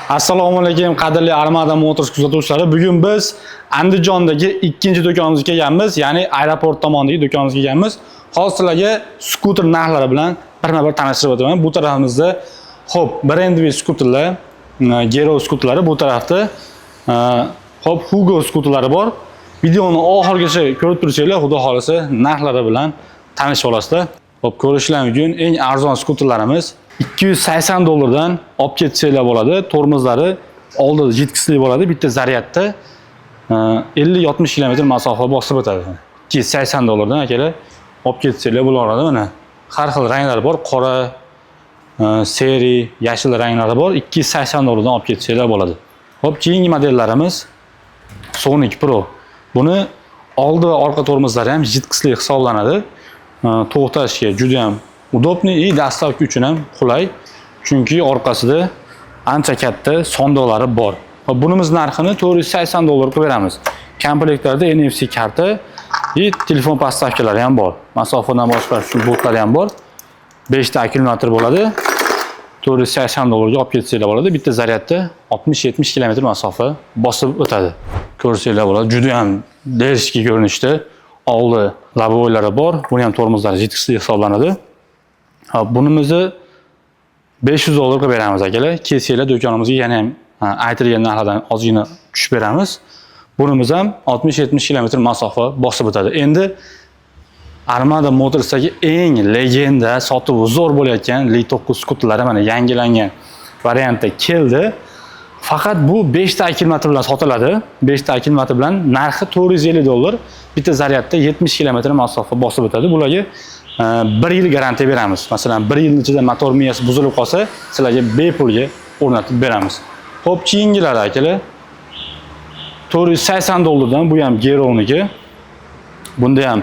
Assalomu alaykum qadrli Armada Motors kuzatuvchilari. Bugun biz Andijondagi ikkinchi do'konimizga kelganmiz, ya'ni aeroport tomonidagi do'konimizga kelganmiz. Hozir sizlarga skuter narxlari bilan birma-bir tanishtirib o'taman. Bu tarafimizda hop brendli skuterlar, Gero skuterlari, bu tarafda hop Hugo skuterlari bor. Videoni oxirigacha ko'rib tursanglar, xudo xolasa narxlari bilan tanishib olasizlar. Hop ko'rishlar mumkin eng arzon skuterlarimiz $280 dan olib ketsanglar bo'ladi. Tormozlari oldida yetkisli bo'ladi. Bitta zaryadda 50-60 km masofa bosib o'tadi. $280 dan akalar olib ketsanglar bo'laveradi. Mana har xil ranglar bor. Qora, seri, yashil ranglari bor. $280 dan olib ketsanglar bo'ladi. Hop, keyingi modellarimiz Sonic Pro. Buni oldi va orqa tormozlari ham yetkisli hisoblanadi. To'xtashga juda ham udobniy, dastavka uchun ham qulay. Chunki orqasida ancha katta sondoqlari bor. Va bunimiz narxini $480 qilib beramiz. Komplektlarda NFC karta va telefon postavkalari ham bor. Masofadan boshqarish uchun botlari ham bor. 5 ta akkumulyator bo'ladi. $480 ga olib ketsanglar bo'ladi. Bitta zaryadda 60-70 km masofa bosib o'tadi. Ko'rsanglar bo'ladi. Juda ham derishki ko'rinishda oldi labovoylari bor. Buni ham tormozlari yetkisli hisoblanadi. Bunimizni $500 qilib beramiz akalar. Kelsanglar do'konimizga yana ham aytilgan narxlardan ozgina tushib beramiz. Bunimiz ham 60-70 km masofa bosib o'tadi. Endi Armada Motorsdagi eng legenda sotuvi zo'r bo'layotgan Li9 skuterlari mana yangilangan variantda keldi. Faqat bu 5 ta akkumulyator bilan sotiladi. 5 ta akkumulyator bilan narxi $450. Bitta zaryadda 70 km masofa bosib o'tadi. Bularga 1 yil garantiya beramiz. Masalan, 1 yil ichida motor miyasi buzilib qolsa, sizlarga bepulga o'rnatib beramiz. Xo'p, keyingilari akalar $480 dan bu ham Gero'niki. Bunda ham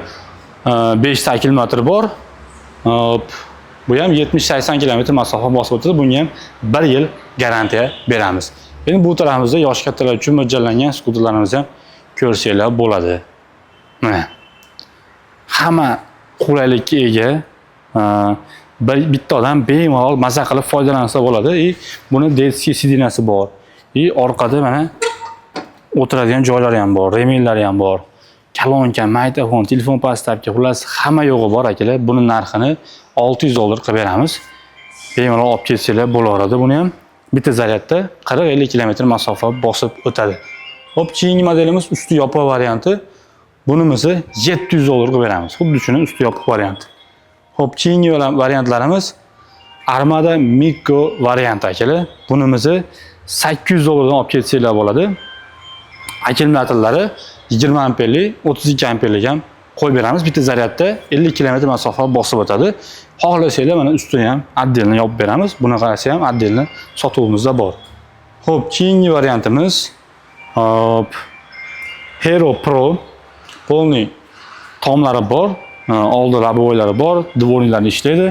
5 ta akkumulyator bor. Hop, bu ham 70-80 km masofa bosib o'tadi. Bunga ham 1 yil garantiya beramiz. Endi bu tarafimizda yosh kattalar uchun mo'ljallangan skuterlarimiz ham ko'rsanglar bo'ladi. Mana hamma qulaylikka ega, bitta odam bemalol maza qilib foydalansa bo'ladi. Buni detskiy sidinasi bor. Orqada mana o'tiradigan joylari ham bor, remillari ham bor. Kalonka, magnitofon, telefon postavka, xullas hamma yo'g'i bor akalar. Buni narxini $600 qilib beramiz. Bemalol olib ketsanglar bo'laveradi. Buni ham bitta zaryadda 40-50 km masofa bosib o'tadi. Hop, keyingi modelimiz usti yopiq varianti. Bunimizni $700 qilib beramiz. Xuddi shuni usti yopiq varianti. Hop, keyingi variantlarimiz Armada Mikko varianti akalar. Bunimizni $800 dan olib ketsanglar bo'ladi. Akkumulyatorlari 20 amperli, 32 amperlik ham qo'yib beramiz. Bitta zaryadda 50 km masofa bosib o'tadi. Xohlasanglar mana ustini ham отдельно yopib beramiz. Bunaqasi ham отдельно sotuvimizda bor. Xo'p, keyingi variantimiz hop Hero Pro. Polniy tomlari bor, oldi labovoylari bor, dvorniklar ishlaydi.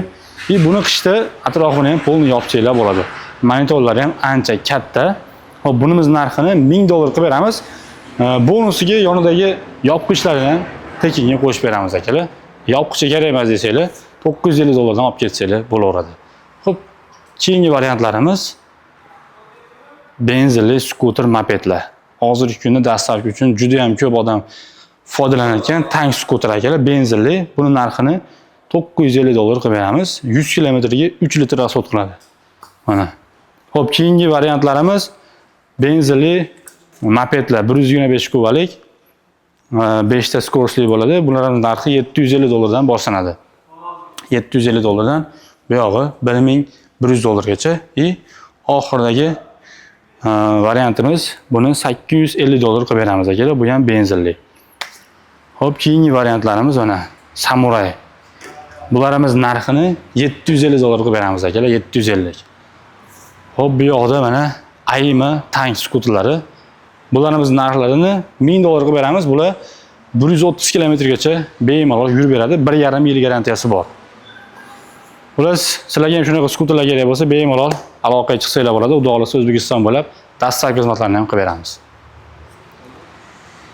Buni qishda atrofini ham polniy yopsanglar bo'ladi. Monitorlari ham ancha katta. Hop, bunimiz narxini $1000 qilib beramiz. Bonusiga yonidagi yopqichlarni ham tekinga qo'shib beramiz akalar. Yopqichi kerak emas desanglar, $950 dan olib ketsanglar bo'laveradi. Xo'p, keyingi variantlarimiz benzinli skuter mopedlar. Hozirgi kunda dastavka uchun juda ham ko'p odam foydalanayotgan tank skuter akalar, benzinli. Buni narxini $950 qilib beramiz. 100 km ga 3 litr rasxod qiladi. Mana. Xo'p, keyingi variantlarimiz benzinli mopedlar 125 kubalik 5 ta skoroskli bo'ladi. Bularning narxi $750 dan boshlanadi. $750 dan bu yog'i $1100 gacha. Oxiridagi variantimiz buni $850 qilib beramiz akalar. Bu ham benzinli. Hop, keyingi variantlarimiz mana Samuray. Bularimiz narxini $750 qilib beramiz akalar, 750. Hop, bu yoqda mana Aima tank skuterlari. Bularimiz narxlarini $1000 qilib beramiz. Bular 130 km gacha bemalol yurib beradi. 1,5 yil garantiyasi bor. Bular sizlarga ham shunaqa skuterlar kerak bo'lsa, bemalol aloqaga chiqsanglar bo'ladi. Xudo xolasa O'zbekiston bo'ylab dastavka xizmatlarini ham qilib beramiz.